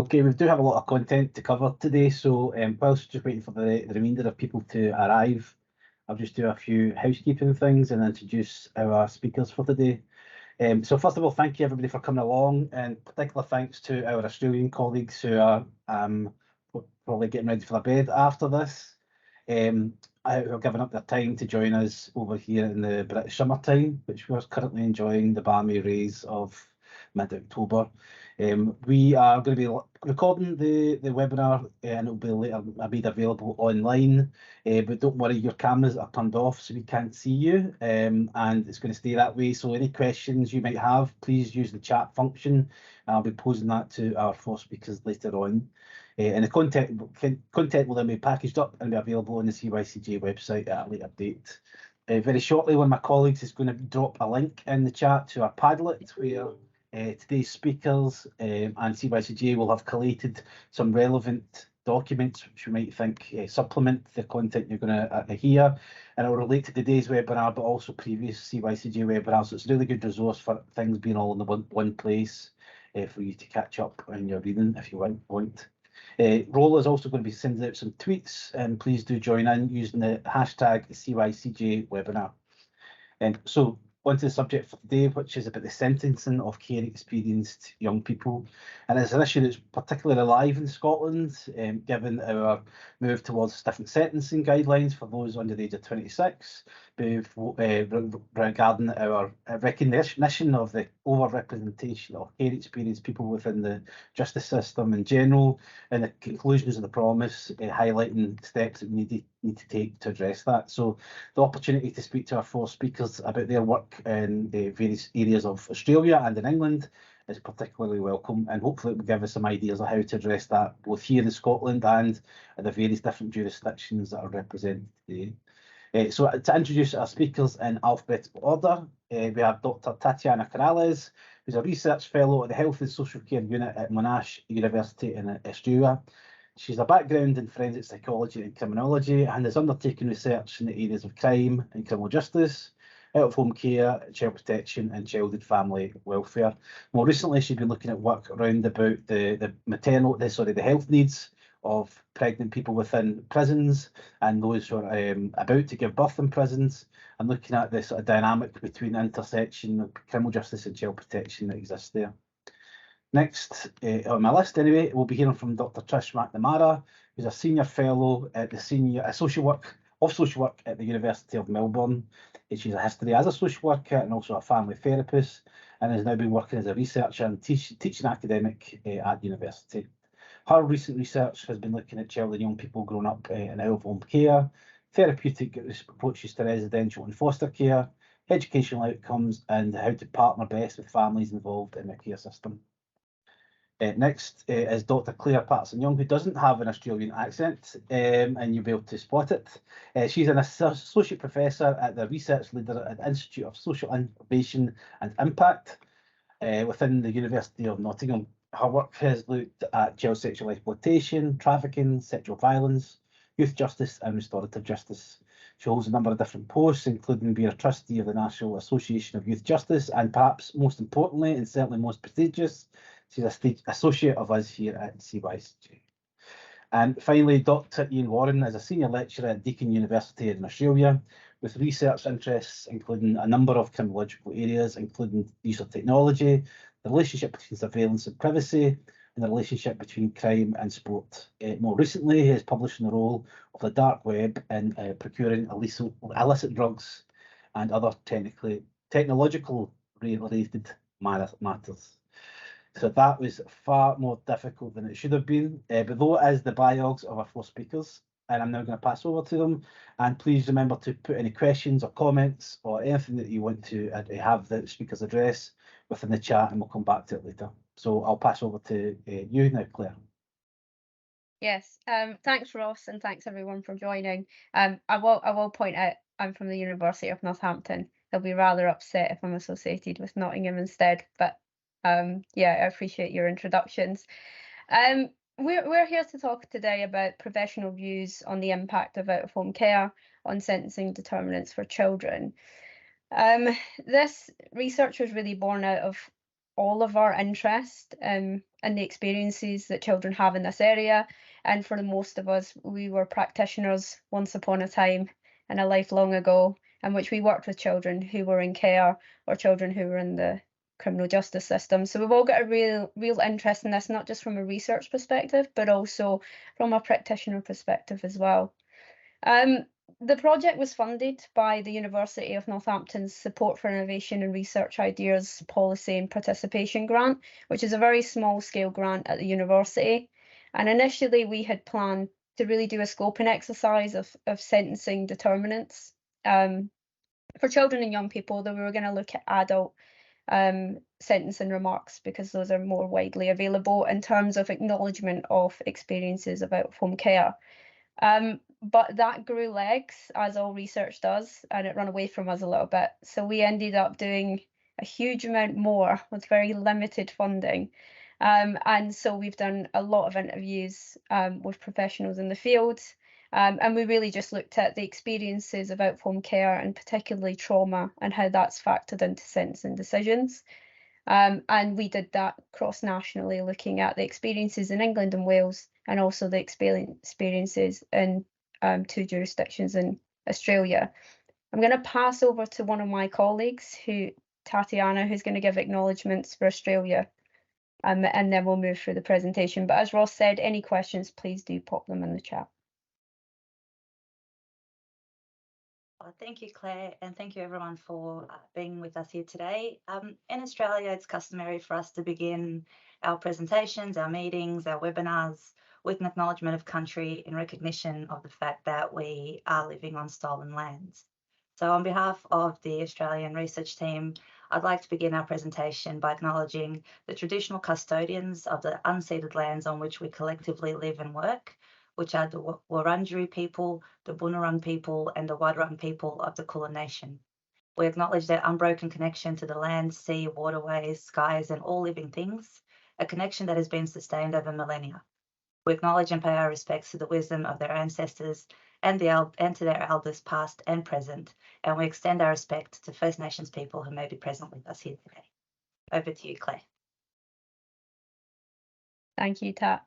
Okay, we do have a lot of content to cover today, so whilst just waiting for the remainder of people to arrive, I'll just do a few housekeeping things and introduce our speakers for today. So first of all, thank you everybody for coming along, and particular thanks to our Australian colleagues who are probably getting ready for their bed after this, who have given up their time to join us over here in the British summertime, which we're currently enjoying the balmy rays of mid-October. We are going to be recording the webinar and it will be later made available online, but don't worry, your cameras are turned off so we can't see you, and it's going to stay that way. So any questions you might have, please use the chat function. I'll be posing that to our four speakers later on. And the content will then be packaged up and be available on the CYCJ website at a later date. Very shortly, one of my colleagues is going to drop a link in the chat to our Padlet where today's speakers and CYCJ will have collated some relevant documents which you might think supplement the content you're going to hear, and it will relate to today's webinar but also previous CYCJ webinars. So it's a really good resource for things being all in the one place for you to catch up on your reading if you want. Roll is also going to be sending out some tweets, and please do join in using the hashtag CYCJ webinar. So on to the subject for today, which is about the sentencing of care experienced young people. And it's an issue that's particularly alive in Scotland, given our move towards different sentencing guidelines for those under the age of 26, regarding our recognition of the over-representation of care experienced people within the justice system in general, and the conclusions of the promise highlighting steps that we need to take to address that. So the opportunity to speak to our four speakers about their work in the various areas of Australia and in England is particularly welcome, and hopefully it will give us some ideas of how to address that both here in Scotland and in the various different jurisdictions that are represented today. So to introduce our speakers in alphabetical order, we have Dr. Tatiana Corrales, who's a research fellow at the Health and Social Care Unit at Monash University in Australia. She's a background in forensic psychology and criminology and has undertaken research in the areas of crime and criminal justice, out-of-home care, child protection and child and family welfare. More recently, she's been looking at work around about the health needs of pregnant people within prisons and those who are about to give birth in prisons, and looking at this sort of dynamic between the intersection of criminal justice and child protection that exists there. Next on my list, anyway, we'll be hearing from Dr. Trish McNamara, who's a senior fellow at the social work at the University of Melbourne. She's a history as a social worker and also a family therapist, and has now been working as a researcher and teaching academic at university. Her recent research has been looking at children and young people growing up in out-of-home care, therapeutic approaches to residential and foster care, educational outcomes, and how to partner best with families involved in the care system. Next is Dr. Claire Paterson-Young, who doesn't have an Australian accent, and you'll be able to spot it. She's an associate professor at the research leader at the Institute of Social Innovation and Impact within the University of Nottingham. Her work has looked at child sexual exploitation, trafficking, sexual violence, youth justice and restorative justice. She holds a number of different posts, including being a trustee of the National Association of Youth Justice, and perhaps most importantly, and certainly most prestigious, she's a associate of us here at CYCJ. And finally, Dr. Ian Warren is a senior lecturer at Deakin University in Australia, with research interests including a number of criminological areas, including the use of technology, the relationship between surveillance and privacy, and the relationship between crime and sport. More recently, he has published on the role of the dark web in procuring illicit drugs and other technological related matters. So that was far more difficult than it should have been, but though it is the bios of our four speakers, and I'm now going to pass over to them. And please remember to put any questions or comments or anything that you want to have the speakers address within the chat, and we'll come back to it later. So I'll pass over to you now, Claire. Yes, thanks Ross, and thanks everyone for joining. I will point out I'm from the University of Northampton. They'll be rather upset if I'm associated with Nottingham instead, but yeah, I appreciate your introductions. We're here to talk today about professional views on the impact of out-of-home care on sentencing determinants for children. This research was really born out of all of our interest in the experiences that children have in this area. And for the most of us, we were practitioners once upon a time in a life long ago, in which we worked with children who were in care or children who were in the criminal justice system. So we've all got a real interest in this, not just from a research perspective, but also from a practitioner perspective as well. The project was funded by the University of Northampton's Support for Innovation and Research Ideas Policy and Participation Grant, which is a very small scale grant at the university. And initially we had planned to really do a scoping exercise of sentencing determinants for children and young people, though we were going to look at adult sentencing remarks because those are more widely available in terms of acknowledgement of experiences of out-of-home care. But that grew legs, as all research does, and it ran away from us a little bit. So we ended up doing a huge amount more with very limited funding. And so we've done a lot of interviews with professionals in the field. And we really just looked at the experiences of out-of-home care and particularly trauma and how that's factored into sentencing decisions. And we did that cross-nationally, looking at the experiences in England and Wales and also the experiences in 2 jurisdictions in Australia. I'm going to pass over to one of my colleagues, Tatiana, who's going to give acknowledgements for Australia, and then we'll move through the presentation. But as Ross said, any questions, please do pop them in the chat. Thank you, Claire, and thank you everyone for being with us here today. In Australia, it's customary for us to begin our presentations, our meetings, our webinars with an acknowledgement of country in recognition of the fact that we are living on stolen lands. So on behalf of the Australian research team, I'd like to begin our presentation by acknowledging the traditional custodians of the unceded lands on which we collectively live and work, which are the Wurundjeri people, the Bunurong people, and the Wadrung people of the Kulin Nation. We acknowledge their unbroken connection to the land, sea, waterways, skies, and all living things, a connection that has been sustained over millennia. We acknowledge and pay our respects to the wisdom of their ancestors and to their elders past and present, and we extend our respect to First Nations people who may be present with us here today. Over to you, Claire. Thank you, Tat.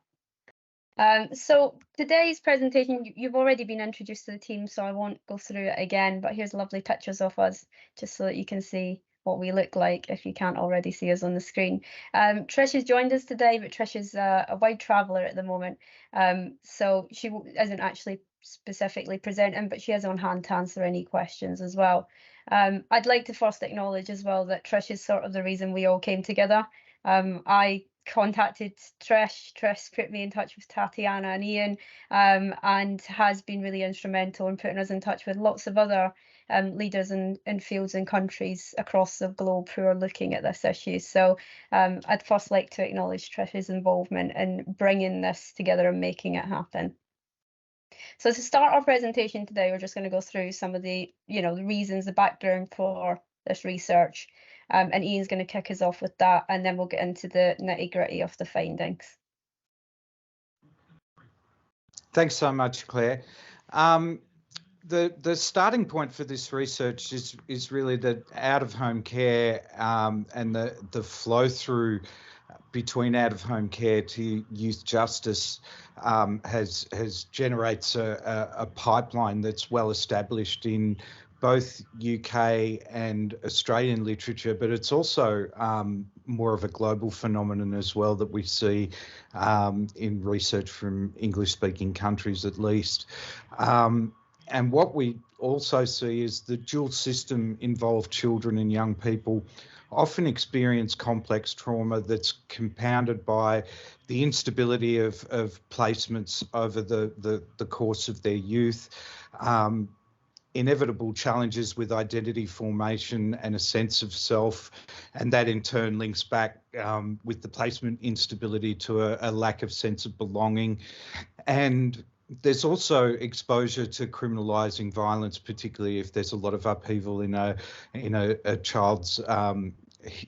So today's presentation, you've already been introduced to the team, so I won't go through it again, but here's lovely pictures of us, just so that you can see what we look like if you can't already see us on the screen. Trish has joined us today, but Trish is a wide traveller at the moment, so she isn't actually specifically presenting, but she is on hand to answer any questions as well. I'd like to first acknowledge as well that Trish is sort of the reason we all came together. I contacted Trish put me in touch with Tatiana and Ian, and has been really instrumental in putting us in touch with lots of other leaders in fields and countries across the globe who are looking at this issue. So I'd first like to acknowledge Trish's involvement in bringing this together and making it happen. So to start our presentation today, we're just going to go through some of the, the reasons, the background for this research. And Ian's going to kick us off with that, and then we'll get into the nitty-gritty of the findings. Thanks so much, Claire. The starting point for this research is really that out-of-home care and the flow through between out-of-home care to youth justice generates a pipeline that's well established in both UK and Australian literature, but it's also more of a global phenomenon as well that we see in research from English-speaking countries at least. And what we also see is the dual system involved children and young people often experience complex trauma that's compounded by the instability of placements over the course of their youth, inevitable challenges with identity formation and a sense of self, and that in turn links back with the placement instability to a lack of sense of belonging. And there's also exposure to criminalising violence, particularly if there's a lot of upheaval in a child's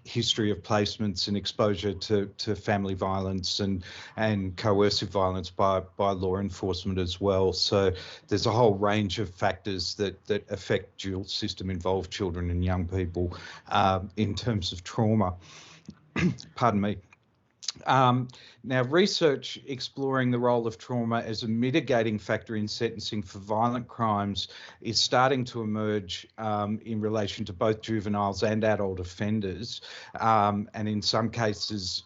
history of placements and exposure to family violence and coercive violence by law enforcement as well. So there's a whole range of factors that affect dual system involved children and young people in terms of trauma. Pardon me. Now, research exploring the role of trauma as a mitigating factor in sentencing for violent crimes is starting to emerge in relation to both juveniles and adult offenders. And in some cases,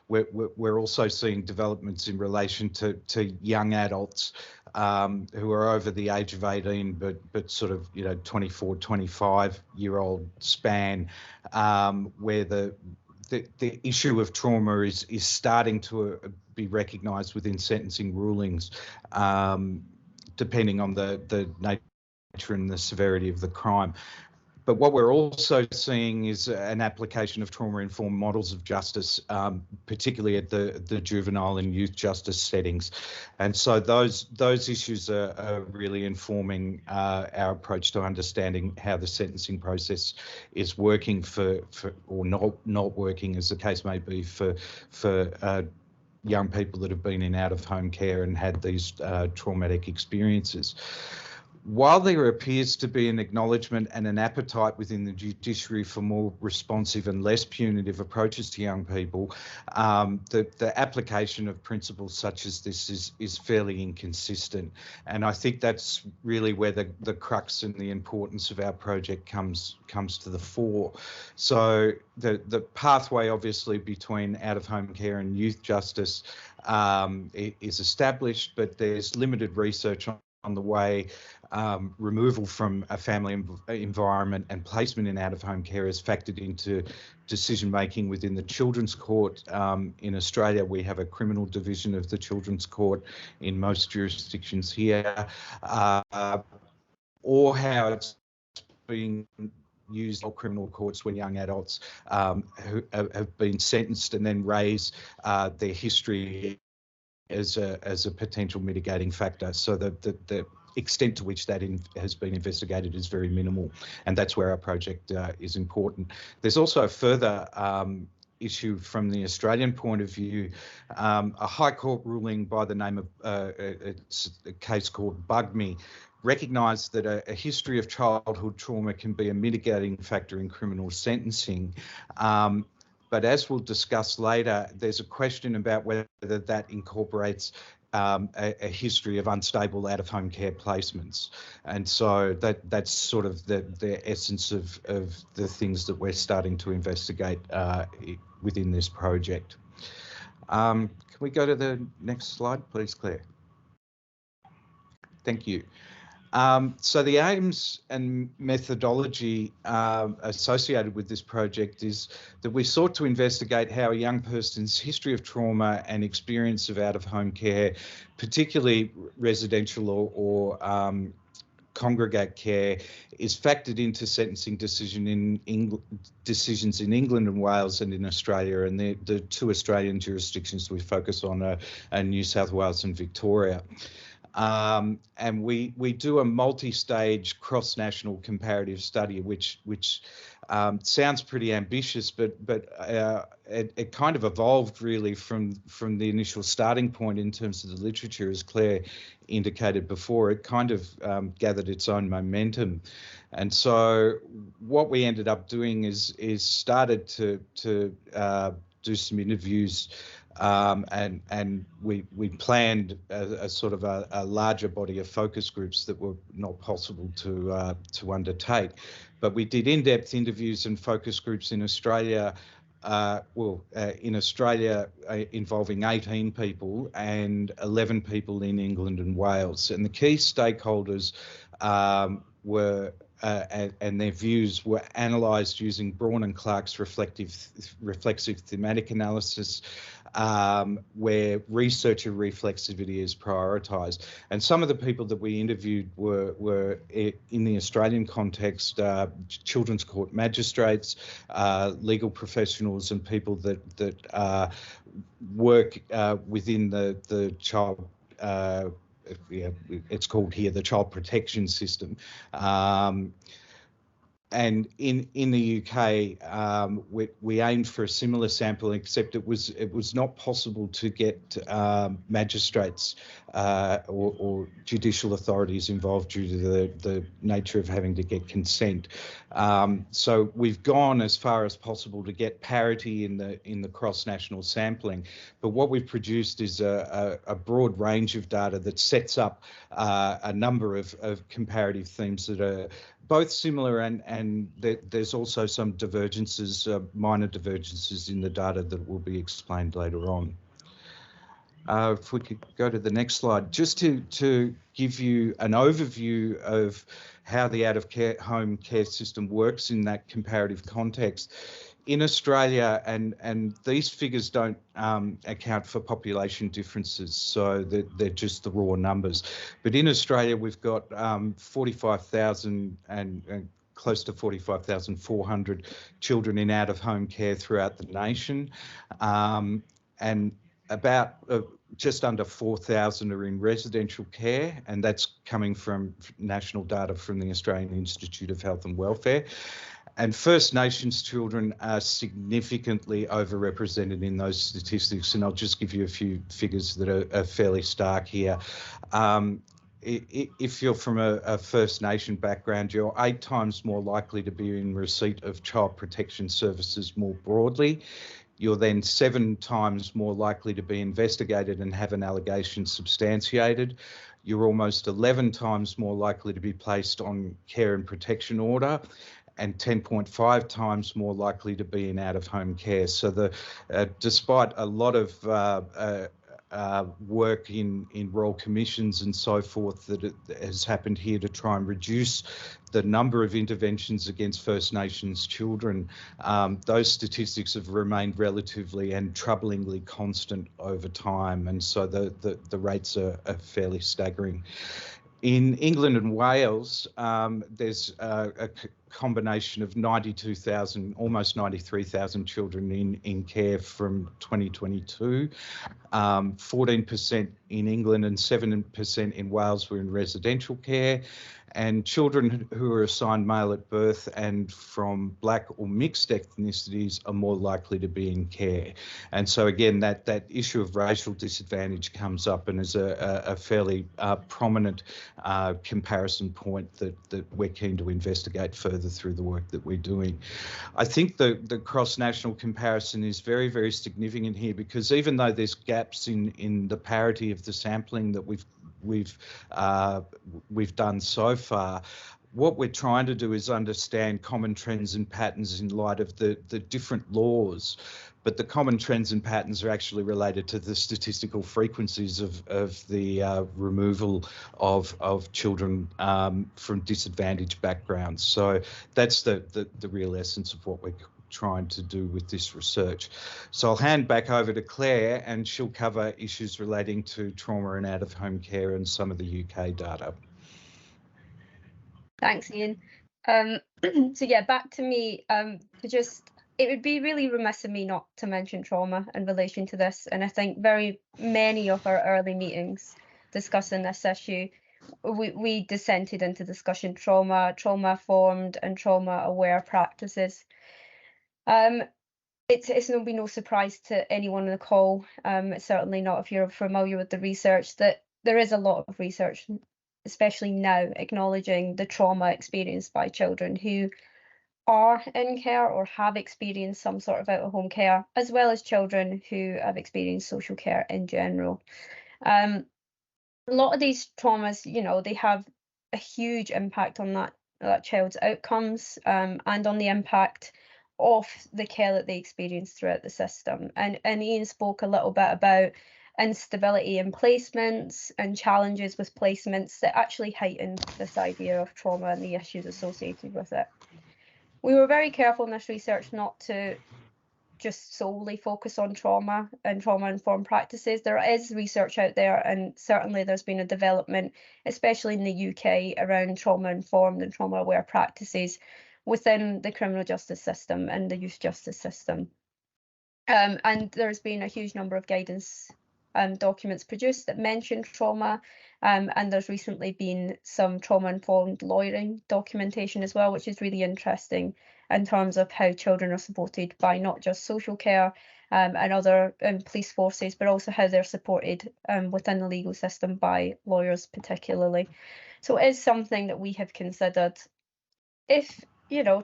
we're also seeing developments in relation to young adults who are over the age of 18, but sort of, 24, 25-year-old span, where the issue of trauma is starting to be recognised within sentencing rulings, depending on the nature and the severity of the crime. But what we're also seeing is an application of trauma-informed models of justice, particularly at the juvenile and youth justice settings. And so those issues are really informing our approach to understanding how the sentencing process is working or not working, as the case may be, for young people that have been in out-of-home care and had these traumatic experiences. While there appears to be an acknowledgement and an appetite within the judiciary for more responsive and less punitive approaches to young people, the application of principles such as this is fairly inconsistent. And I think that's really where the crux and the importance of our project comes to the fore. So the pathway, obviously, between out-of-home care and youth justice is established, but there's limited research on the way removal from a family environment and placement in out-of-home care is factored into decision-making within the Children's Court. In Australia, we have a criminal division of the Children's Court in most jurisdictions here, or how it's being used in criminal courts when young adults who have been sentenced and then raise their history as a potential mitigating factor. So the extent to which that has been investigated is very minimal, and that's where our project is important. There's also a further issue from the Australian point of view. A High Court ruling by the name of it's a case called Bug Me recognised that a history of childhood trauma can be a mitigating factor in criminal sentencing. But as we'll discuss later, there's a question about whether that incorporates a history of unstable out-of-home care placements. And so that's sort of the essence of the things that we're starting to investigate within this project. Can we go to the next slide, please, Claire? Thank you. So the aims and methodology associated with this project is that we sought to investigate how a young person's history of trauma and experience of out-of-home care, particularly residential or congregate care, is factored into sentencing decisions in England and Wales and in Australia. And the two Australian jurisdictions we focus on are New South Wales and Victoria. And we do a multi-stage cross-national comparative study, which sounds pretty ambitious, but it kind of evolved really from the initial starting point in terms of the literature, as Claire indicated before. It kind of gathered its own momentum. And so what we ended up doing is started to do some interviews, and we planned a sort of a larger body of focus groups that were not possible to undertake. But we did in-depth interviews and focus groups in Australia, involving 18 people and 11 people in England and Wales. And the key stakeholders were and their views were analysed using Braun and Clark's reflexive thematic analysis, where researcher reflexivity is prioritised. And some of the people that we interviewed were in the Australian context, Children's Court magistrates, legal professionals, and people that work within the child. It's called here the child protection system. And in the UK, we aimed for a similar sample, except it was not possible to get magistrates or judicial authorities involved due to the nature of having to get consent. So we've gone as far as possible to get parity in the cross-national sampling. But what we've produced is a broad range of data that sets up a number of comparative themes that are both similar and there's also some divergences, minor divergences in the data that will be explained later on. If we could go to the next slide, just to give you an overview of how the out-of-home care system works in that comparative context. In Australia, and these figures don't account for population differences, so they're just the raw numbers. But in Australia, we've got 45,000 and close to 45,400 children in out-of-home care throughout the nation, and about just under 4,000 are in residential care, and that's coming from national data from the Australian Institute of Health and Welfare. And First Nations children are significantly overrepresented in those statistics, and I'll just give you a few figures that are fairly stark here. If you're from a First Nation background, you're 8 times more likely to be in receipt of child protection services more broadly. You're then 7 times more likely to be investigated and have an allegation substantiated. You're almost 11 times more likely to be placed on care and protection order, and 10.5 times more likely to be in out-of-home care. So despite a lot of work in royal commissions and so forth that has happened here to try and reduce the number of interventions against First Nations children, those statistics have remained relatively and troublingly constant over time, and so the rates are fairly staggering. In England and Wales, there's a combination of 92,000, almost 93,000 children in care from 2022. 14% in England and 7% in Wales were in residential care, and children who are assigned male at birth and from Black or mixed ethnicities are more likely to be in care. And so again, that issue of racial disadvantage comes up and is a fairly prominent comparison point that we're keen to investigate further through the work that we're doing. I think the cross-national comparison is very, very significant here, because even though there's gaps in the parity of the sampling that we've done so far, what we're trying to do is understand common trends and patterns in light of the different laws. But the common trends and patterns are actually related to the statistical frequencies of the removal of children from disadvantaged backgrounds. So that's the real essence of what we're trying to do with this research. So I'll hand back over to Claire, and she'll cover issues relating to trauma and out-of-home care and some of the UK data. Thanks, Ian. So yeah, back to me. It would be really remiss of me not to mention trauma in relation to this, and I think very many of our early meetings discussing this issue, we dissented into discussion trauma-formed and trauma-aware practices. It's no be no surprise to anyone on the call, certainly not if you're familiar with the research, that there is a lot of research, especially now, acknowledging the trauma experienced by children who are in care or have experienced some sort of out-of-home care, as well as children who have experienced social care in general. A lot of these traumas, you know, they have a huge impact on that child's outcomes, and on the impact of the care that they experience throughout the system. And Ian spoke a little bit about instability in placements and challenges with placements that actually heighten this idea of trauma and the issues associated with it. We were very careful in this research not to just solely focus on trauma and trauma-informed practices. There is research out there, and certainly there's been a development, especially in the UK, around trauma-informed and trauma-aware practices within the criminal justice system and the youth justice system. And there's been a huge number of guidance documents produced that mention trauma, and there's recently been some trauma-informed lawyering documentation as well, which is really interesting in terms of how children are supported by not just social care and other police forces, but also how they're supported within the legal system by lawyers particularly. So it is something that we have considered. If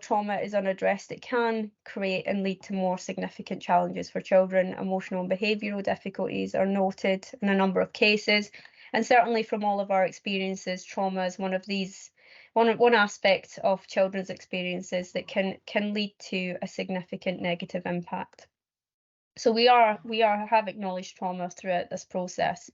trauma is unaddressed, it can create and lead to more significant challenges for children. Emotional and behavioural difficulties are noted in a number of cases, and certainly from all of our experiences, trauma is one of these one aspect of children's experiences that can lead to a significant negative impact. So we have acknowledged trauma throughout this process.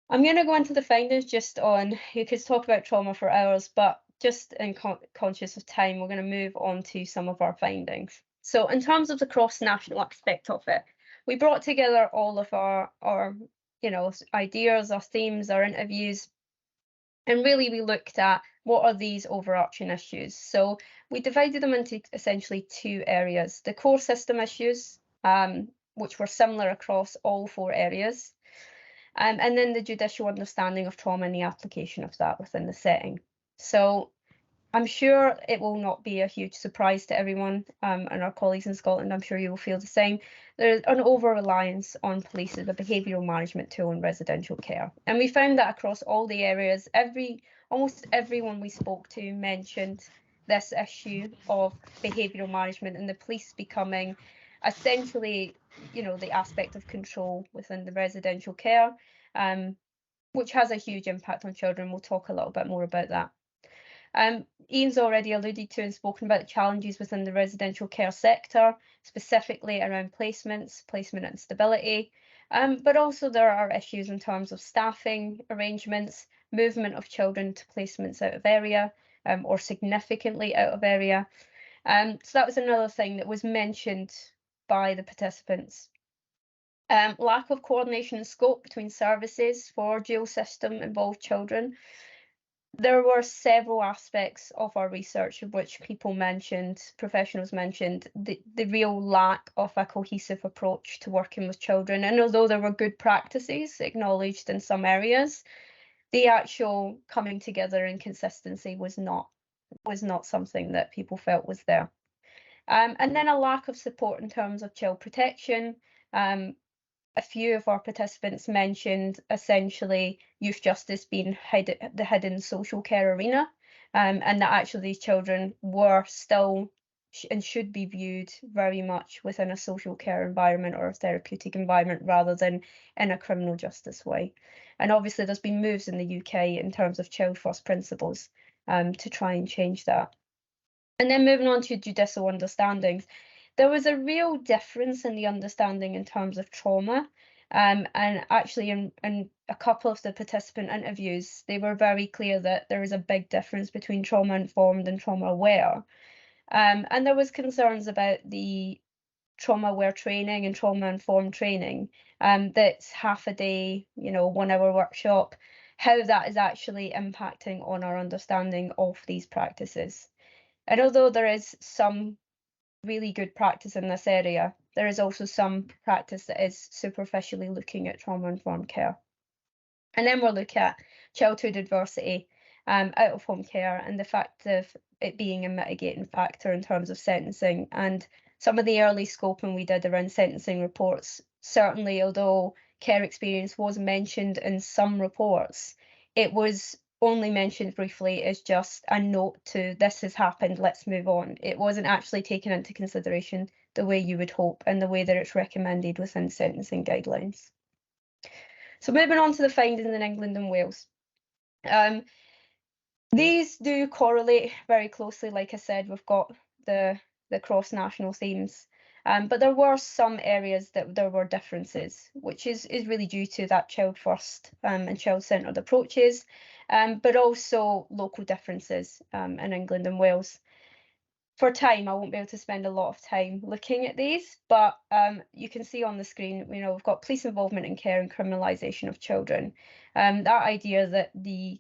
I'm going to go into the findings just on, you could talk about trauma for hours, but just in conscious of time, we're going to move on to some of our findings. So in terms of the cross-national aspect of it, we brought together all of our ideas, our themes, our interviews, and really we looked at what are these overarching issues. So we divided them into essentially two areas: the core system issues, which were similar across all four areas, and then the judicial understanding of trauma and the application of that within the setting. So I'm sure it will not be a huge surprise to everyone and our colleagues in Scotland. I'm sure you will feel the same. There's an over-reliance on police as a behavioural management tool in residential care. And we found that across all the areas, almost everyone we spoke to mentioned this issue of behavioural management and the police becoming essentially, the aspect of control within the residential care, which has a huge impact on children. We'll talk a little bit more about that. Ian's already alluded to and spoken about the challenges within the residential care sector, specifically around placement instability, but also there are issues in terms of staffing arrangements, movement of children to placements out of area or significantly out of area. So that was another thing that was mentioned by the participants. Lack of coordination and scope between services for dual system involved children. There were several aspects of our research of which professionals mentioned the real lack of a cohesive approach to working with children. And although there were good practices acknowledged in some areas, the actual coming together and consistency was not something that people felt was there. And then a lack of support in terms of child protection. A few of our participants mentioned essentially youth justice being the hidden social care arena, and that actually these children were still and should be viewed very much within a social care environment or a therapeutic environment rather than in a criminal justice way. And obviously there's been moves in the UK in terms of child first principles to try and change that. And then moving on to judicial understandings. There was a real difference in the understanding in terms of trauma. And actually in a couple of the participant interviews, they were very clear that there is a big difference between trauma-informed and trauma-aware. And there was concerns about the trauma-aware training and trauma-informed training, that's half a day, 1 hour workshop, how that is actually impacting on our understanding of these practices. And although there is some really good practice in this area, there is also some practice that is superficially looking at trauma-informed care. And then we'll look at childhood adversity, out-of-home care, and the fact of it being a mitigating factor in terms of sentencing. And some of the early scoping we did around sentencing reports, certainly although care experience was mentioned in some reports, it was only mentioned briefly as just a note to this has happened, let's move on. It wasn't actually taken into consideration the way you would hope and the way that it's recommended within sentencing guidelines. So moving on to the findings in England and Wales. These do correlate very closely. Like I said, we've got the cross-national themes. But there were some areas that there were differences, which is really due to that child first and child-centred approaches, but also local differences in England and Wales. For time, I won't be able to spend a lot of time looking at these, but you can see on the screen, we've got police involvement in care and criminalisation of children. That idea that the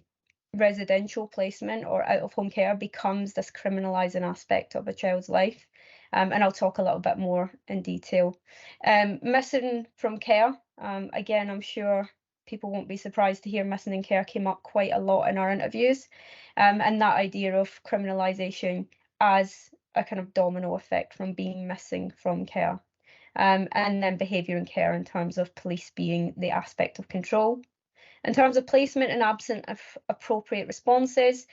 residential placement or out-of-home care becomes this criminalising aspect of a child's life. And I'll talk a little bit more in detail. Missing from care Again, I'm sure people won't be surprised to hear missing in care came up quite a lot in our interviews, and that idea of criminalisation as a kind of domino effect from being missing from care, and then behaviour in care in terms of police being the aspect of control. In terms of placement and absent of appropriate responses,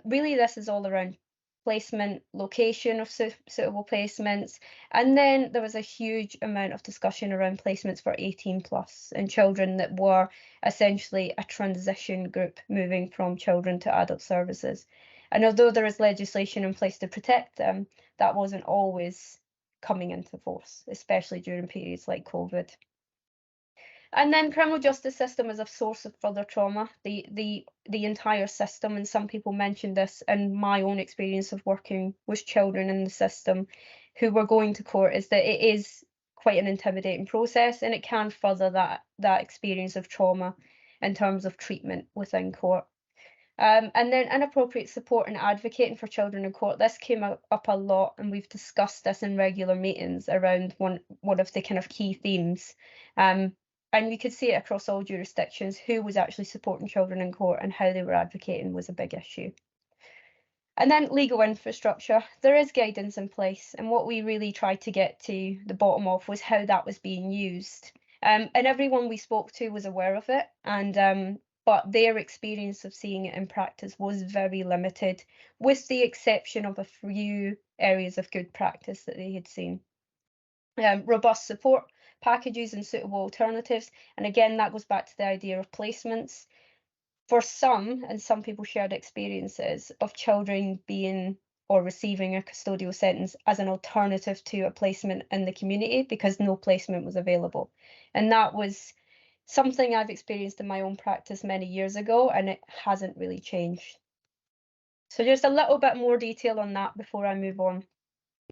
really this is all around placement, location of suitable placements, and then there was a huge amount of discussion around placements for 18 plus and children that were essentially a transition group moving from children to adult services. And although there is legislation in place to protect them, that wasn't always coming into force, especially during periods like COVID. And then criminal justice system is a source of further trauma. The entire system, and some people mentioned this in my own experience of working with children in the system who were going to court, is that it is quite an intimidating process, and it can further that experience of trauma in terms of treatment within court. And then inappropriate support and advocating for children in court. This came up a lot, and we've discussed this in regular meetings around one of the kind of key themes. And we could see it across all jurisdictions. Who was actually supporting children in court and how they were advocating was a big issue. And then legal infrastructure. There is guidance in place, and what we really tried to get to the bottom of was how that was being used. And everyone we spoke to was aware of it, and but their experience of seeing it in practice was very limited, with the exception of a few areas of good practice that they had seen. Robust support packages and suitable alternatives. And again, that goes back to the idea of placements. For some, and some people shared experiences of children being or receiving a custodial sentence as an alternative to a placement in the community because no placement was available. And that was something I've experienced in my own practice many years ago, and it hasn't really changed. So just a little bit more detail on that before I move on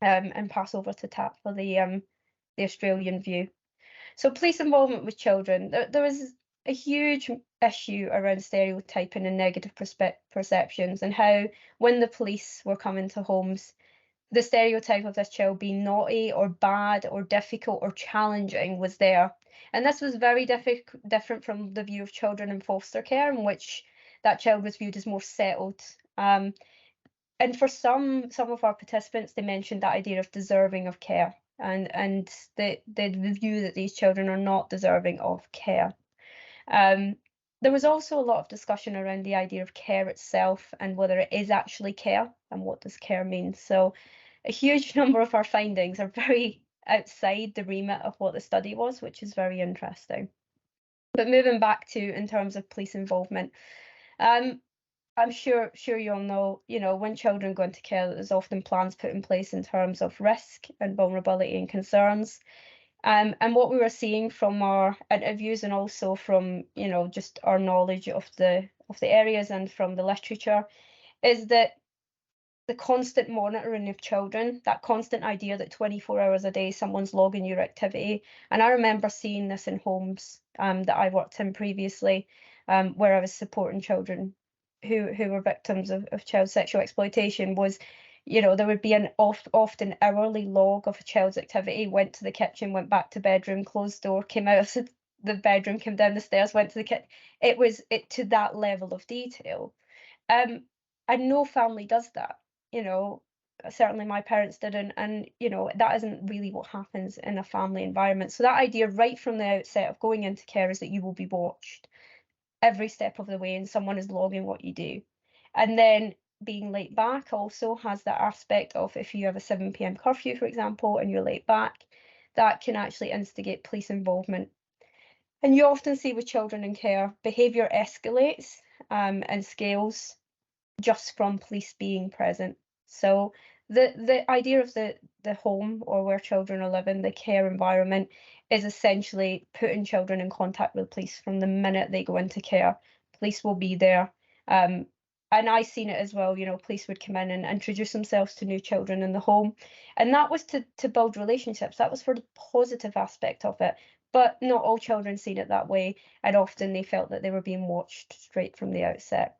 and pass over to Tat for the Australian view. So police involvement with children, there was a huge issue around stereotyping and negative perceptions, and how when the police were coming to homes, the stereotype of this child being naughty or bad or difficult or challenging was there. And this was very different from the view of children in foster care, in which that child was viewed as more settled. And for some of our participants, they mentioned that idea of deserving of care, and the view that these children are not deserving of care. There was also a lot of discussion around the idea of care itself and whether it is actually care and what does care mean. So a huge number of our findings are very outside the remit of what the study was, which is very interesting. But moving back to in terms of police involvement, I'm sure you all know, when children go into care, there's often plans put in place in terms of risk and vulnerability and concerns. And what we were seeing from our interviews, and also from just our knowledge of the areas and from the literature, is that the constant monitoring of children, that constant idea that 24 hours a day someone's logging your activity. And I remember seeing this in homes that I worked in previously, where I was supporting children who were victims of child sexual exploitation. Was there would be an often hourly log of a child's activity, went to the kitchen, went back to bedroom, closed door, came out of the bedroom, came down the stairs, went to the kitchen. It was to that level of detail. And no family does that. Certainly my parents didn't, and that isn't really what happens in a family environment. So that idea right from the outset of going into care is that you will be watched every step of the way, and someone is logging what you do. And then being late back also has that aspect of, if you have a 7 p.m. curfew, for example, and you're late back, that can actually instigate police involvement. And you often see with children in care, behaviour escalates and scales just from police being present. So the idea of the home, or where children are living, the care environment, is essentially putting children in contact with police from the minute they go into care. Police will be there. And I seen it as well, police would come in and introduce themselves to new children in the home. And that was to build relationships. That was for the positive aspect of it. But not all children seen it that way. And often they felt that they were being watched straight from the outset.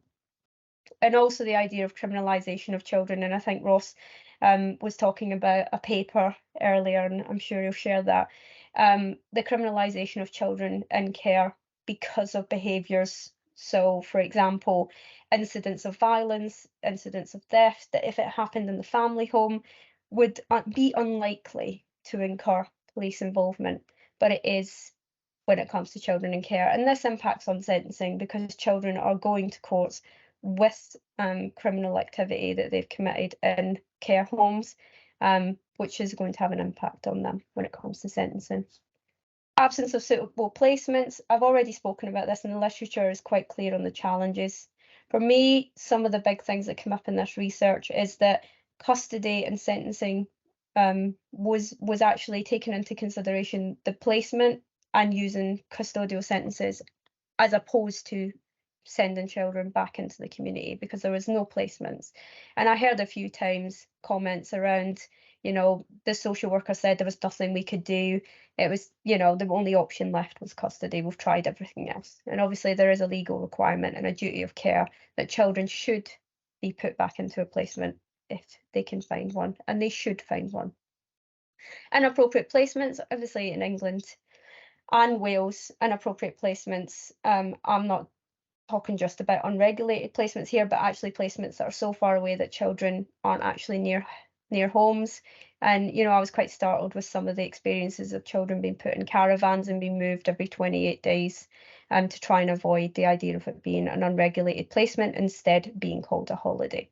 And also the idea of criminalisation of children. And I think Ross was talking about a paper earlier, and I'm sure he'll share that. the criminalisation of children in care because of behaviours. So, for example, incidents of violence, incidents of theft, that if it happened in the family home would be unlikely to incur police involvement, but it is when it comes to children in care. And this impacts on sentencing because children are going to courts with criminal activity that they've committed in care homes, which is going to have an impact on them when it comes to sentencing. Absence of suitable placements. I've already spoken about this, and the literature is quite clear on the challenges. For me, some of the big things that come up in this research is that custody and sentencing was actually taken into consideration, the placement and using custodial sentences, as opposed to sending children back into the community because there was no placements. And I heard a few times comments around, you know, the social worker said there was nothing we could do. It was, you know, the only option left was custody. We've tried everything else. And obviously there is a legal requirement and a duty of care that children should be put back into a placement if they can find one, and they should find one. Inappropriate placements, obviously in England and Wales, inappropriate placements. I'm not talking just about unregulated placements here, but actually placements that are so far away that children aren't actually near homes. And, you know, I was quite startled with some of the experiences of children being put in caravans and being moved every 28 days to try and avoid the idea of it being an unregulated placement, instead being called a holiday.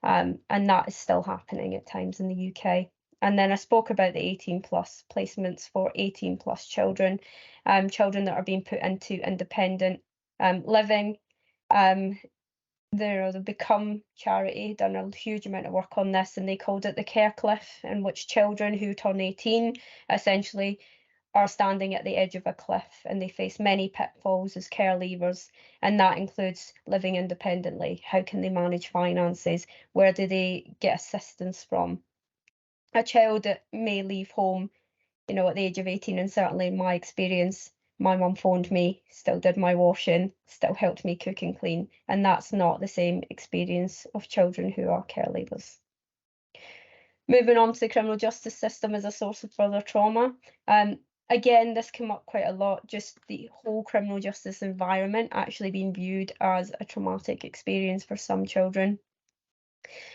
And that is still happening at times in the UK. And then I spoke about the 18+ placements for 18+ children, children that are being put into independent living. The Become charity done a huge amount of work on this, and they called it the care cliff, in which children who turn 18 essentially are standing at the edge of a cliff and they face many pitfalls as care leavers, and that includes living independently. How can they manage finances? Where do they get assistance from? A child that may leave home, you know, at the age of 18, and certainly in my experience, my mum phoned me, still did my washing, still helped me cook and clean, and that's not the same experience of children who are care leavers. Moving on to the criminal justice system as a source of further trauma. Again, this came up quite a lot, just the whole criminal justice environment actually being viewed as a traumatic experience for some children.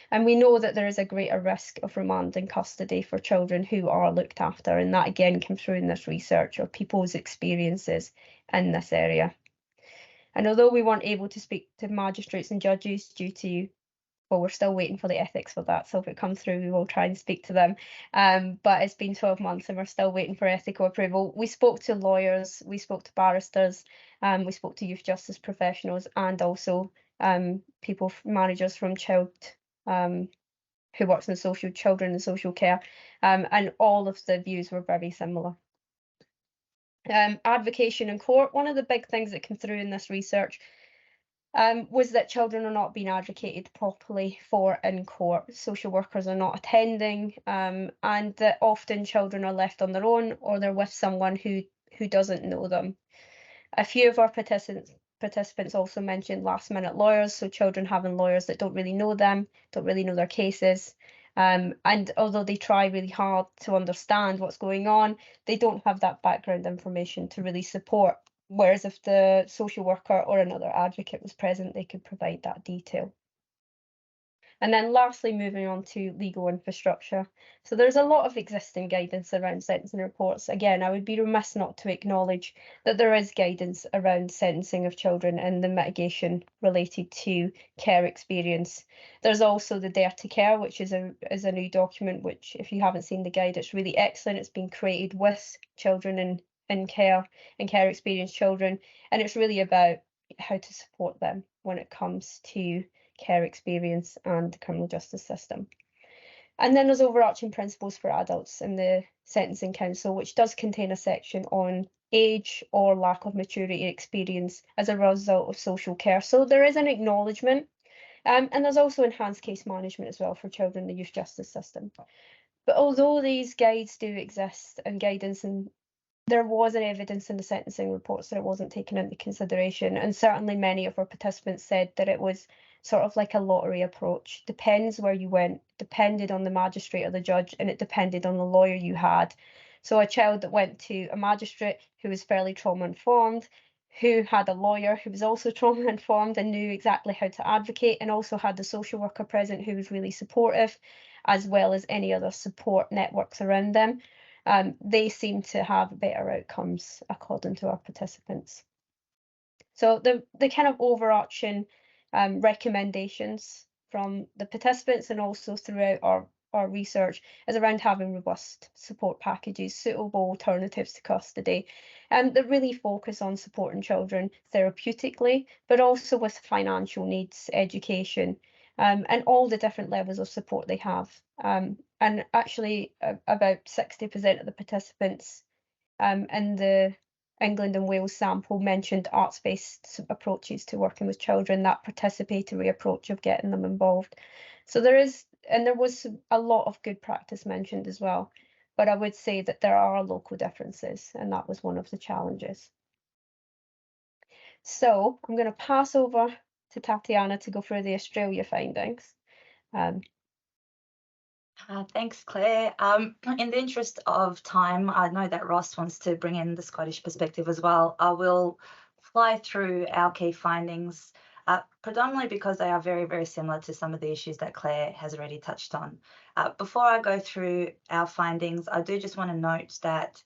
And we know that there is a greater risk of remand and custody for children who are looked after, and that again came through in this research of people's experiences in this area. And although we weren't able to speak to magistrates and judges due to, well, we're still waiting for the ethics for that, so if it comes through we will try and speak to them, but it's been 12 months and we're still waiting for ethical approval. We spoke to lawyers, we spoke to barristers, we spoke to youth justice professionals, and also managers from who works in social children and social care, and all of the views were very similar. Advocation in court. One of the big things that came through in this research was that children are not being advocated properly for in court. Social workers are not attending, and that often children are left on their own, or they're with someone who doesn't know them. A few of our participants also mentioned last-minute lawyers, so children having lawyers that don't really know them, don't really know their cases. And although they try really hard to understand what's going on, they don't have that background information to really support. Whereas if the social worker or another advocate was present, they could provide that detail. And then lastly, moving on to legal infrastructure. So there's a lot of existing guidance around sentencing reports. Again, I would be remiss not to acknowledge that there is guidance around sentencing of children and the mitigation related to care experience. There's also the Dare to Care, which is a new document, which if you haven't seen the guide, it's really excellent. It's been created with children in care and care experienced children, and it's really about how to support them when it comes to care experience and the criminal justice system. And then there's overarching principles for adults in the Sentencing Council, which does contain a section on age or lack of maturity experience as a result of social care. So there is an acknowledgement, and there's also enhanced case management as well for children in the youth justice system. But although these guides do exist and guidance, and there was an evidence in the sentencing reports that it wasn't taken into consideration, and certainly many of our participants said that it was sort of like a lottery approach. Depends where you went, depended on the magistrate or the judge, and it depended on the lawyer you had So a child that went to a magistrate who was fairly trauma informed, who had a lawyer who was also trauma informed and knew exactly how to advocate, and also had the social worker present who was really supportive, as well as any other support networks around them. They seem to have better outcomes according to our participants. So the kind of overarching recommendations from the participants and also throughout our research is around having robust support packages, suitable alternatives to custody, that really focus on supporting children therapeutically, but also with financial needs, education, and all the different levels of support they have. And actually, about 60% of the participants in the England and Wales sample mentioned arts-based approaches to working with children, that participatory approach of getting them involved. So there was a lot of good practice mentioned as well, but I would say that there are local differences, and that was one of the challenges. So I'm going to pass over to Tatiana to go through the Australia findings. Thanks, Claire. In the interest of time, I know that Ross wants to bring in the Scottish perspective as well. I will fly through our key findings, predominantly because they are very, very similar to some of the issues that Claire has already touched on. Before I go through our findings, I do just want to note that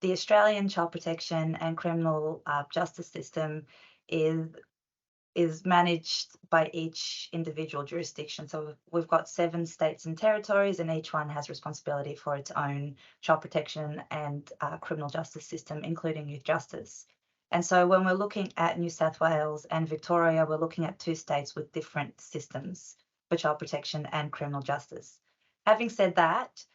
the Australian child protection and criminal justice system is managed by each individual jurisdiction. So we've got 7 states and territories, and each one has responsibility for its own child protection and criminal justice system, including youth justice. And so when we're looking at New South Wales and Victoria, we're looking at 2 states with different systems for child protection and criminal justice. Having said that,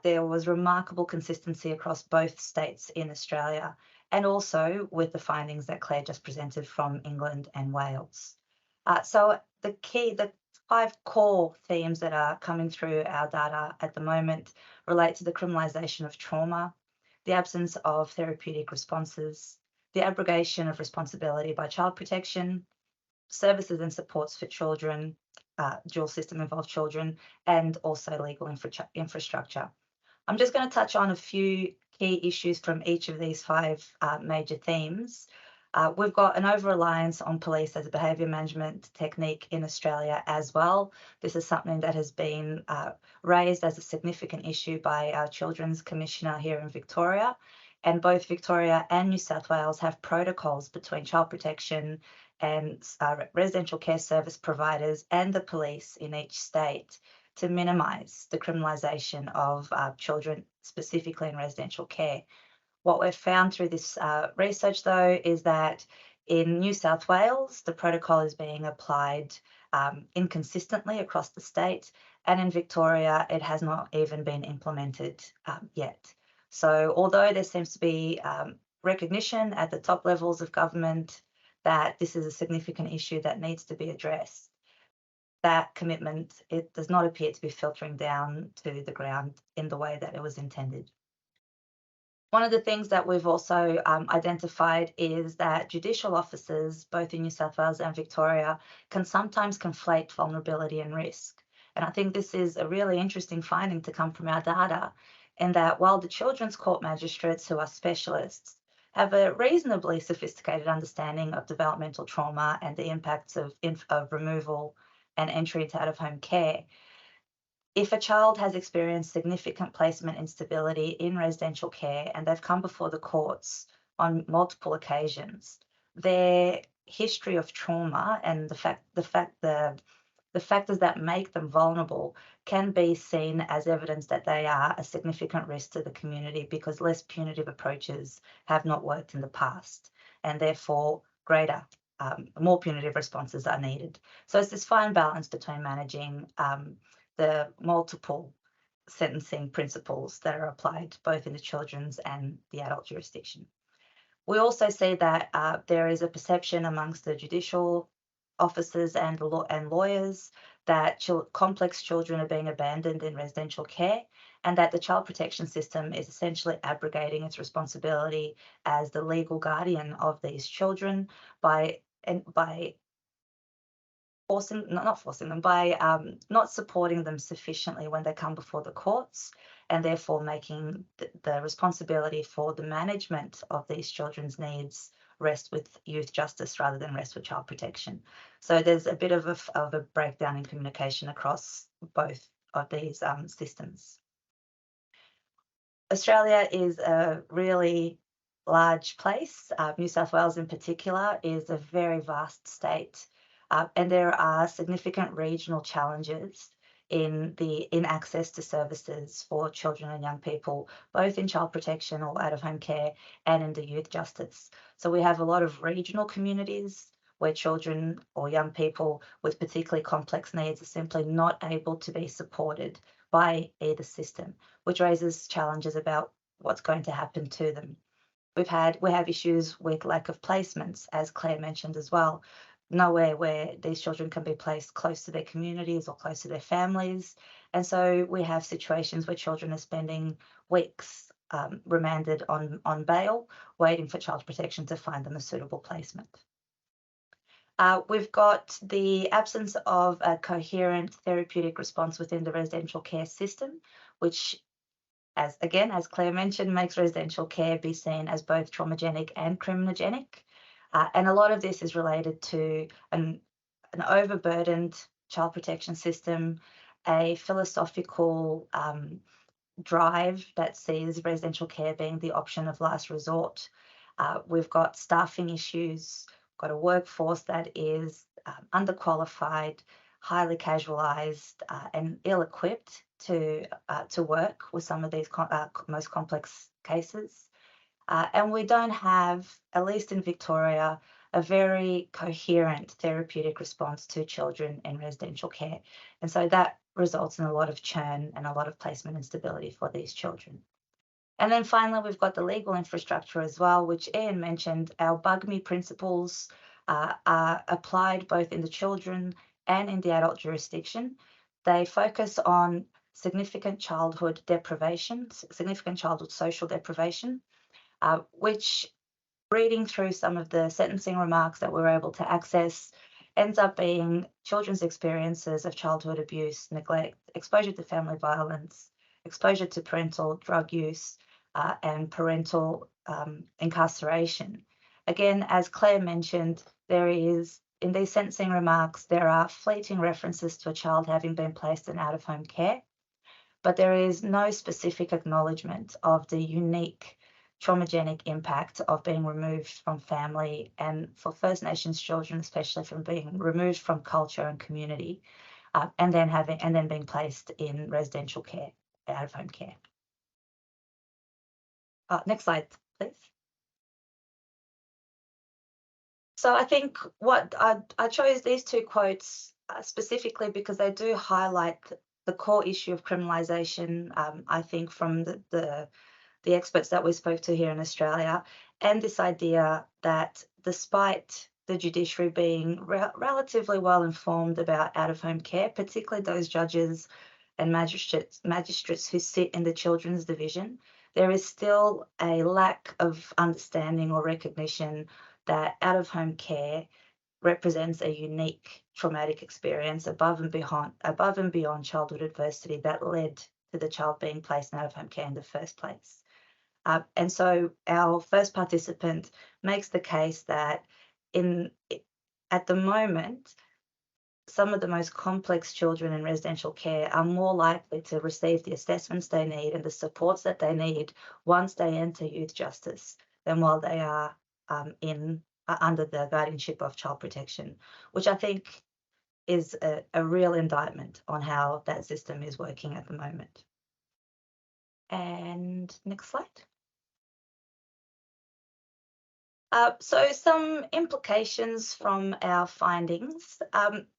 there was remarkable consistency across both states in Australia, and also with the findings that Claire just presented from England and Wales. So the 5 core themes that are coming through our data at the moment relate to the criminalisation of trauma, the absence of therapeutic responses, the abrogation of responsibility by child protection, services and supports for children, dual system involved children, and also legal infrastructure. I'm just going to touch on a few key issues from each of these 5 major themes. We've got an over-reliance on police as a behaviour management technique in Australia as well. This is something that has been raised as a significant issue by our Children's Commissioner here in Victoria. And both Victoria and New South Wales have protocols between child protection and residential care service providers and the police in each state to minimise the criminalisation of children, specifically in residential care. What we've found through this research, though, is that in New South Wales, the protocol is being applied inconsistently across the state, and in Victoria, it has not even been implemented yet. So although there seems to be recognition at the top levels of government that this is a significant issue that needs to be addressed, that commitment, it does not appear to be filtering down to the ground in the way that it was intended. One of the things that we've also identified is that judicial officers, both in New South Wales and Victoria, can sometimes conflate vulnerability and risk. And I think this is a really interesting finding to come from our data, in that while the children's court magistrates, who are specialists, have a reasonably sophisticated understanding of developmental trauma and the impacts of removal and entry into out-of-home care, if a child has experienced significant placement instability in residential care and they've come before the courts on multiple occasions, their history of trauma and the factors that make them vulnerable can be seen as evidence that they are a significant risk to the community, because less punitive approaches have not worked in the past, and therefore more punitive responses are needed. So it's this fine balance between managing the multiple sentencing principles that are applied both in the children's and the adult jurisdiction. We also see that there is a perception amongst the judicial officers and lawyers that complex children are being abandoned in residential care, and that the child protection system is essentially abrogating its responsibility as the legal guardian of these children by not supporting them sufficiently when they come before the courts, and therefore making the responsibility for the management of these children's needs rest with youth justice rather than rest with child protection. So there's a bit of a breakdown in communication across both of these systems. Australia is a really large place. New South Wales in particular is a very vast state, and there are significant regional challenges in access to services for children and young people, both in child protection or out-of-home care and in the youth justice. So we have a lot of regional communities where children or young people with particularly complex needs are simply not able to be supported by either system, which raises challenges about what's going to happen to them. We have issues with lack of placements, as Claire mentioned as well. Nowhere where these children can be placed close to their communities or close to their families. And so we have situations where children are spending weeks remanded on bail, waiting for child protection to find them a suitable placement. We've got the absence of a coherent therapeutic response within the residential care system, which, as Claire mentioned, makes residential care be seen as both traumagenic and criminogenic. And a lot of this is related to an overburdened child protection system, a philosophical drive that sees residential care being the option of last resort. We've got staffing issues, got a workforce that is underqualified, highly casualised, and ill-equipped to work with some of these most complex cases. And we don't have, at least in Victoria, a very coherent therapeutic response to children in residential care. And so that results in a lot of churn and a lot of placement instability for these children. And then finally, we've got the legal infrastructure as well, which Ian mentioned. Our BUG-ME principles are applied both in the children and in the adult jurisdiction. They focus on significant childhood deprivation, significant childhood social deprivation, which, reading through some of the sentencing remarks that we're able to access, ends up being children's experiences of childhood abuse, neglect, exposure to family violence, exposure to parental drug use, and parental incarceration. Again, as Claire mentioned, in these sentencing remarks, there are fleeting references to a child having been placed in out-of-home care, but there is no specific acknowledgement of the unique traumagenic impact of being removed from family, and for First Nations children, especially from being removed from culture and community, and then being placed in residential care, out-of-home care. Next slide, please. So I think what I chose these two quotes specifically because they do highlight the core issue of criminalisation, I think, from the experts that we spoke to here in Australia, and this idea that despite the judiciary being relatively well informed about out-of-home care, particularly those judges and magistrates who sit in the children's division, there is still a lack of understanding or recognition that out-of-home care represents a unique traumatic experience above and beyond childhood adversity that led to the child being placed in out-of-home care in the first place. And so our first participant makes the case that at the moment, some of the most complex children in residential care are more likely to receive the assessments they need and the supports that they need once they enter youth justice than while they are under the guardianship of child protection, which I think is a real indictment on how that system is working at the moment. And next slide. So some implications from our findings.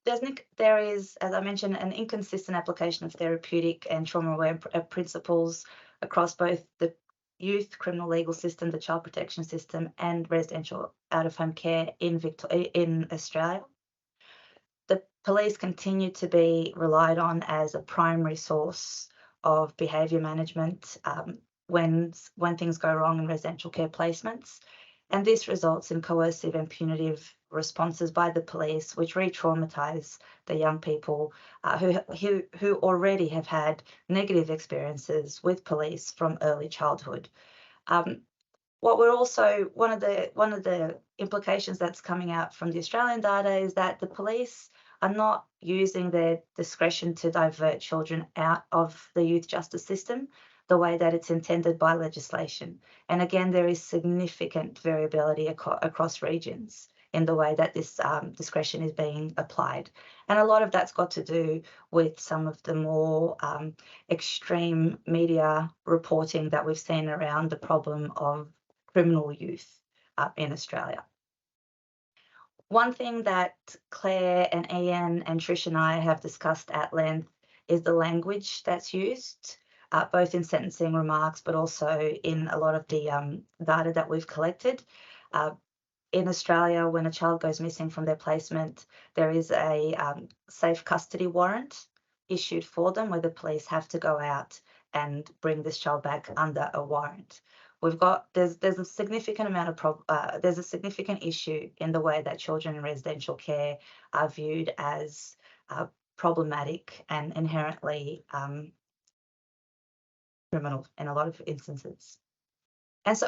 There is, as I mentioned, an inconsistent application of therapeutic and trauma-aware principles across both the youth criminal legal system, the child protection system, and residential out-of-home care in Australia. The police continue to be relied on as a primary source of behaviour management when things go wrong in residential care placements. And this results in coercive and punitive responses by the police, which re-traumatize the young people who already have had negative experiences with police from early childhood. What we're also one of the implications that's coming out from the Australian data is that the police are not using their discretion to divert children out of the youth justice system the way that it's intended by legislation. And again, there is significant variability across regions in the way that this discretion is being applied. And a lot of that's got to do with some of the more extreme media reporting that we've seen around the problem of criminal youth in Australia. One thing that Claire and Ian and Trish and I have discussed at length is the language that's used, both in sentencing remarks, but also in a lot of the data that we've collected. In Australia, when a child goes missing from their placement, there is a safe custody warrant issued for them where the police have to go out and bring this child back under a warrant. There's a significant amount of there's a significant issue in the way that children in residential care are viewed as problematic and inherently criminal in a lot of instances. And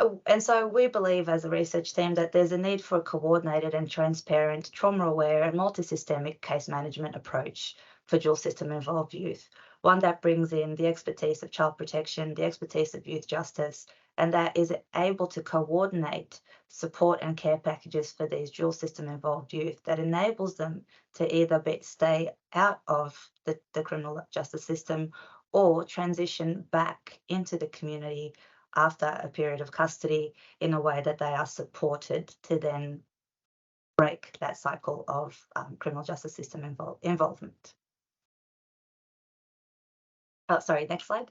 so we believe as a research team that there's a need for a coordinated and transparent, trauma-aware and multi-systemic case management approach for dual system involved youth, one that brings in the expertise of child protection, the expertise of youth justice, and that is able to coordinate support and care packages for these dual system involved youth that enables them to either stay out of the criminal justice system or transition back into the community after a period of custody in a way that they are supported to then break that cycle of criminal justice system involvement. Oh, sorry, next slide.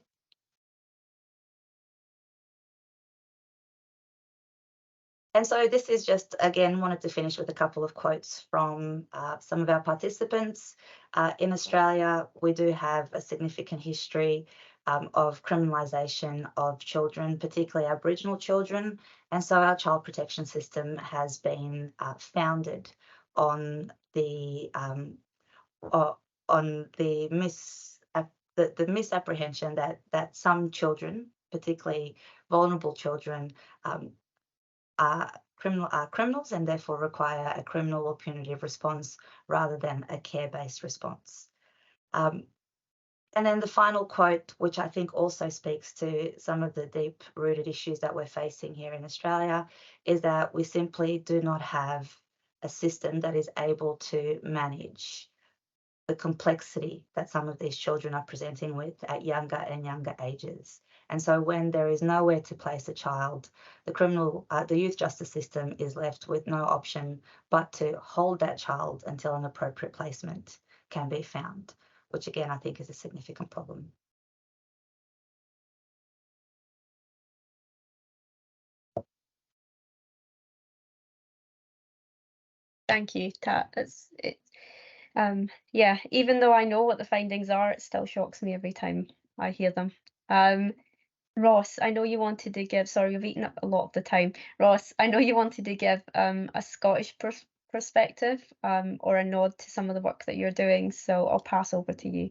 And so this is just, again, wanted to finish with a couple of quotes from some of our participants. In Australia, we do have a significant history of criminalisation of children, particularly Aboriginal children. And so our child protection system has been founded on the misapprehension that some children, particularly vulnerable children, are criminals and therefore require a criminal or punitive response rather than a care-based response. And then the final quote, which I think also speaks to some of the deep-rooted issues that we're facing here in Australia, is that we simply do not have a system that is able to manage the complexity that some of these children are presenting with at younger and younger ages. And so when there is nowhere to place a child, the youth justice system is left with no option but to hold that child until an appropriate placement can be found, which again, I think is a significant problem. Thank you, Tat. Yeah, even though I know what the findings are, it still shocks me every time I hear them. Ross, I know you wanted to give, sorry, we've eaten up a lot of the time. Ross, I know you wanted to give a Scottish perspective or a nod to some of the work that you're doing, so I'll pass over to you.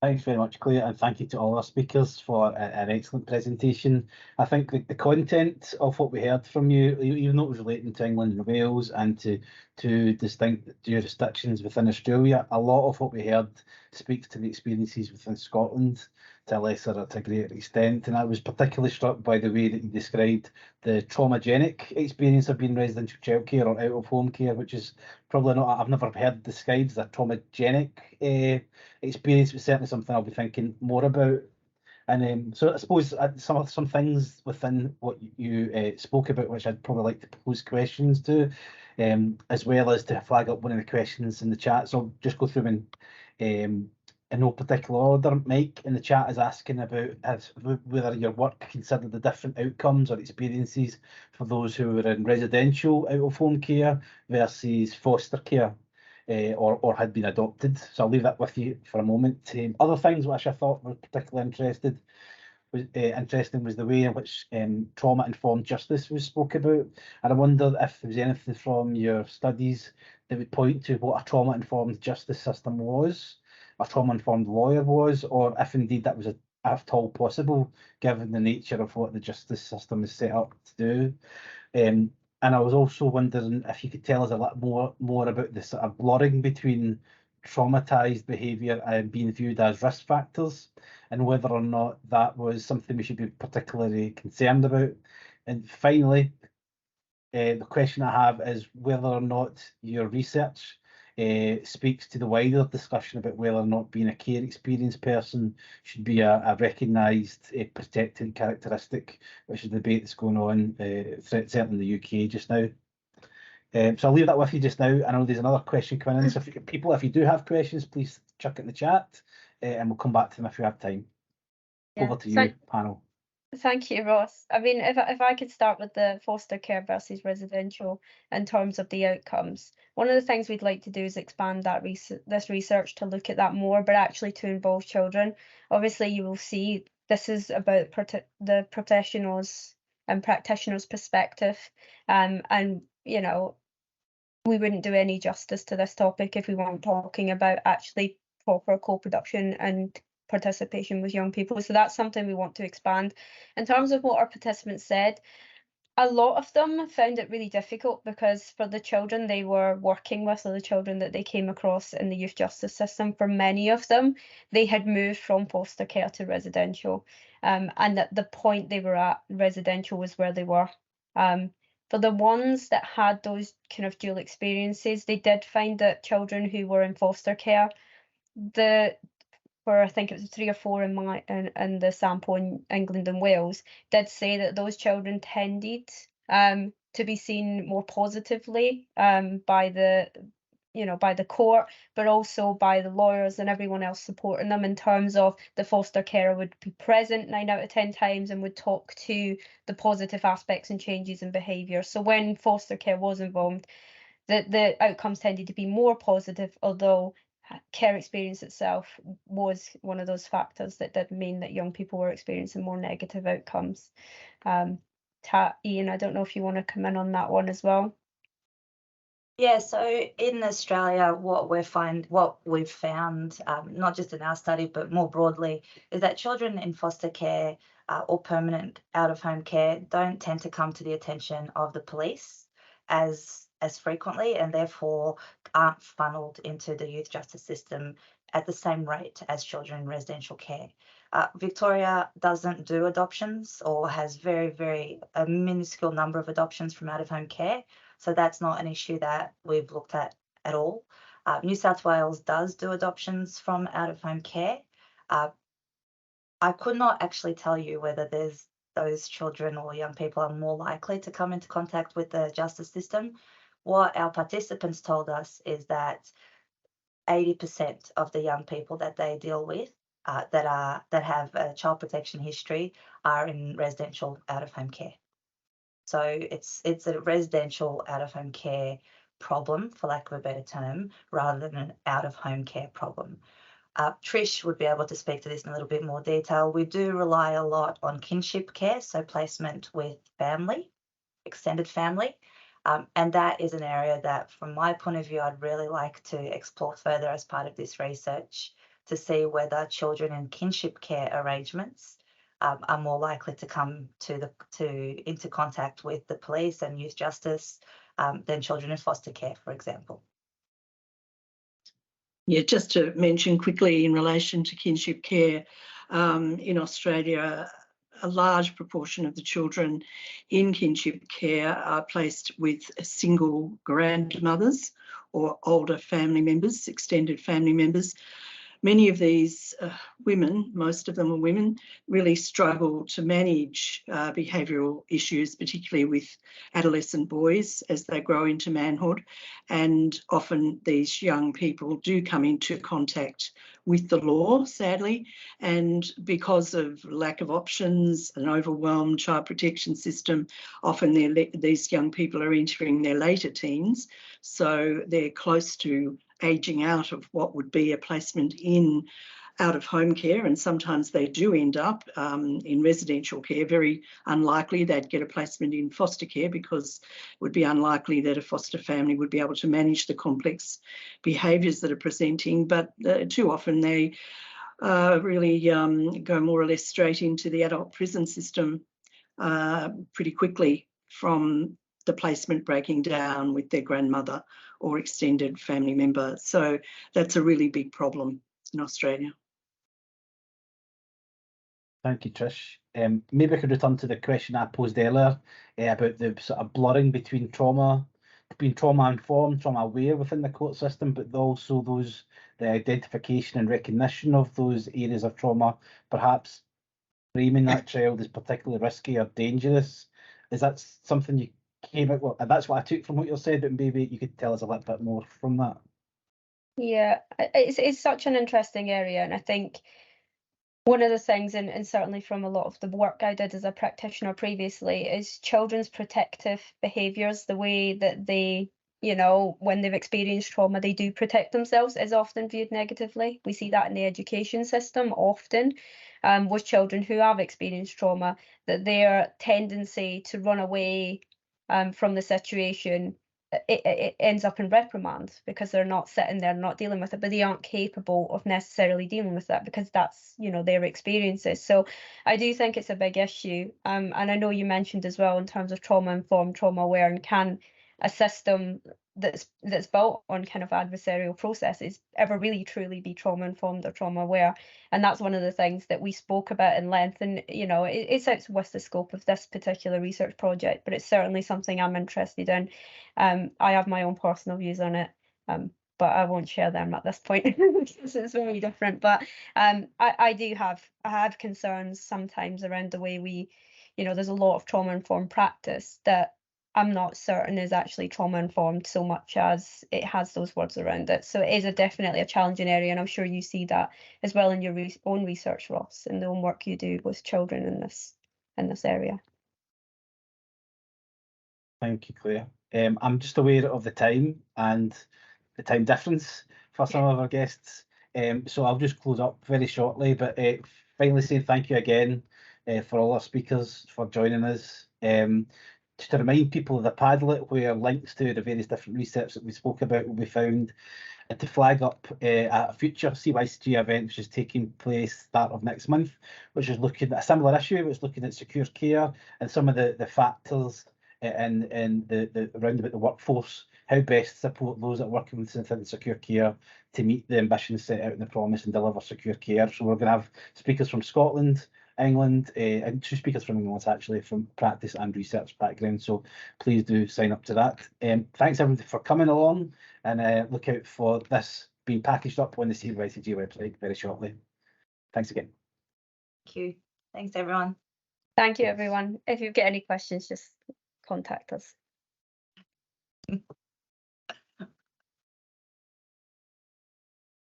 Thanks very much, Claire, and thank you to all our speakers for an excellent presentation. I think the content of what we heard from you, even though it was relating to England and Wales and to two distinct jurisdictions within Australia, a lot of what we heard speaks to the experiences within Scotland to a lesser or to a greater extent. And I was particularly struck by the way that you described the traumagenic experience of being residential childcare or out of home care, which is probably not, I've never heard described as a traumagenic experience, but certainly something I'll be thinking more about. And so I suppose some things within what you spoke about, which I'd probably like to pose questions to, as well as to flag up one of the questions in the chat. So I'll just go through in no particular order. Mike in the chat is asking about whether your work considered the different outcomes or experiences for those who were in residential out-of-home care versus foster care. Or had been adopted. So I'll leave that with you for a moment. Other things which I thought were particularly interested was interesting was the way in which trauma-informed justice was spoke about. And I wonder if there was anything from your studies that would point to what a trauma-informed justice system was, a trauma-informed lawyer was, or if indeed that was at all possible, given the nature of what the justice system is set up to do. And I was also wondering if you could tell us a lot more about the sort of blurring between traumatized behaviour and being viewed as risk factors, and whether or not that was something we should be particularly concerned about. And finally, the question I have is whether or not your research speaks to the wider discussion about whether or not being a care experience person should be a recognised protected characteristic, which is the debate that's going on, certainly in the UK just now. So I'll leave that with you just now. I know there's another question coming in, so if you do have questions, please chuck it in the chat, and we'll come back to them if we have time. Yeah. Over to you, panel. Thank you, Ross. I mean, if I could start with the foster care versus residential in terms of the outcomes, one of the things we'd like to do is expand that this research to look at that more, but actually to involve children. Obviously, you will see this is about the professionals and practitioners' perspective, and you know, we wouldn't do any justice to this topic if we weren't talking about actually proper co-production and participation with young people. So that's something we want to expand. In terms of what our participants said, a lot of them found it really difficult because for the children they were working with, or the children that they came across in the youth justice system, for many of them, they had moved from foster care to residential. And at the point they were at, residential was where they were. For the ones that had those kind of dual experiences, they did find that children who were in foster care, I think it was 3 or 4 in the sample in England and Wales, did say that those children tended to be seen more positively by the court, but also by the lawyers and everyone else supporting them, in terms of the foster carer would be present 9 out of 10 times and would talk to the positive aspects and changes in behaviour. So when foster care was involved, the outcomes tended to be more positive, although care experience itself was one of those factors that did mean that young people were experiencing more negative outcomes. Ian, I don't know if you want to come in on that one as well. Yeah, so in Australia, what we've found, not just in our study, but more broadly, is that children in foster care or permanent out-of-home care don't tend to come to the attention of the police as frequently, and therefore aren't funneled into the youth justice system at the same rate as children in residential care. Victoria doesn't do adoptions, or has a minuscule number of adoptions from out-of-home care. So that's not an issue that we've looked at all. New South Wales does do adoptions from out-of-home care. I could not actually tell you whether those children or young people are more likely to come into contact with the justice system. What our participants told us is that 80% of the young people that they deal with that have a child protection history are in residential out-of-home care. So it's a residential out-of-home care problem, for lack of a better term, rather than an out-of-home care problem. Trish would be able to speak to this in a little bit more detail. We do rely a lot on kinship care, so placement with family, extended family. And that is an area that, from my point of view, I'd really like to explore further as part of this research, to see whether children in kinship care arrangements are more likely to come into contact with the police and youth justice than children in foster care, for example. Yeah, just to mention quickly in relation to kinship care, in Australia, a large proportion of the children in kinship care are placed with single grandmothers or older family members, extended family members. Many of these women, most of them are women, really struggle to manage behavioural issues, particularly with adolescent boys as they grow into manhood. And often these young people do come into contact with the law, sadly, and because of lack of options, an overwhelmed child protection system, often these young people are entering their later teens, so they're close to aging out of what would be a placement in out of home care, and sometimes they do end up in residential care. Very unlikely they'd get a placement in foster care, because it would be unlikely that a foster family would be able to manage the complex behaviours that are presenting. But too often they really go more or less straight into the adult prison system pretty quickly from the placement breaking down with their grandmother or extended family member. So that's a really big problem in Australia. Thank you, Trish. Maybe I could return to the question I posed earlier about the sort of blurring between being trauma-informed, trauma-aware within the court system, but also the identification and recognition of those areas of trauma, perhaps framing that child as particularly risky or dangerous. Is that something you came out with? And that's what I took from what you said, but maybe you could tell us a little bit more from that. Yeah, it's such an interesting area, and I think one of the things, and certainly from a lot of the work I did as a practitioner previously, is children's protective behaviours, the way that they, when they've experienced trauma, they do protect themselves, is often viewed negatively. We see that in the education system often with children who have experienced trauma, that their tendency to run away from the situation, it ends up in reprimand, because they're not sitting there, not dealing with it, but they aren't capable of necessarily dealing with that, because that's their experiences. So I do think it's a big issue, and I know you mentioned as well in terms of trauma-informed, trauma-aware, and can a system that's built on kind of adversarial processes ever really truly be trauma-informed or trauma-aware? And that's one of the things that we spoke about in length, and it's out with the scope of this particular research project, but it's certainly something I'm interested in. I have my own personal views on it, but I won't share them at this point because it's very different. But I have concerns sometimes around the way we, there's a lot of trauma-informed practice that I'm not certain is actually trauma-informed so much as it has those words around it. So it is definitely a challenging area, and I'm sure you see that as well in your own research, Ross, and the own work you do with children in this area. Thank you, Claire. I'm just aware of the time and the time difference for some of our guests, so I'll just close up very shortly, but finally say thank you again for all our speakers for joining us. Just to remind people of the Padlet, where links to the various different research that we spoke about will be found, and to flag up a future CYCJ event which is taking place start of next month, which is looking at a similar issue, which is looking at secure care and some of the factors and the around about the workforce, how best support those that are working within secure care to meet the ambitions set out in the promise and deliver secure care. So we're going to have speakers from Scotland, England, and 2 speakers from England actually, from practice and research background. So please do sign up to that. Thanks everybody for coming along, and look out for this being packaged up on the CYCJ website very shortly. Thanks again. Thank you. Thanks, everyone. Thank you, everyone. If you get any questions, just contact us.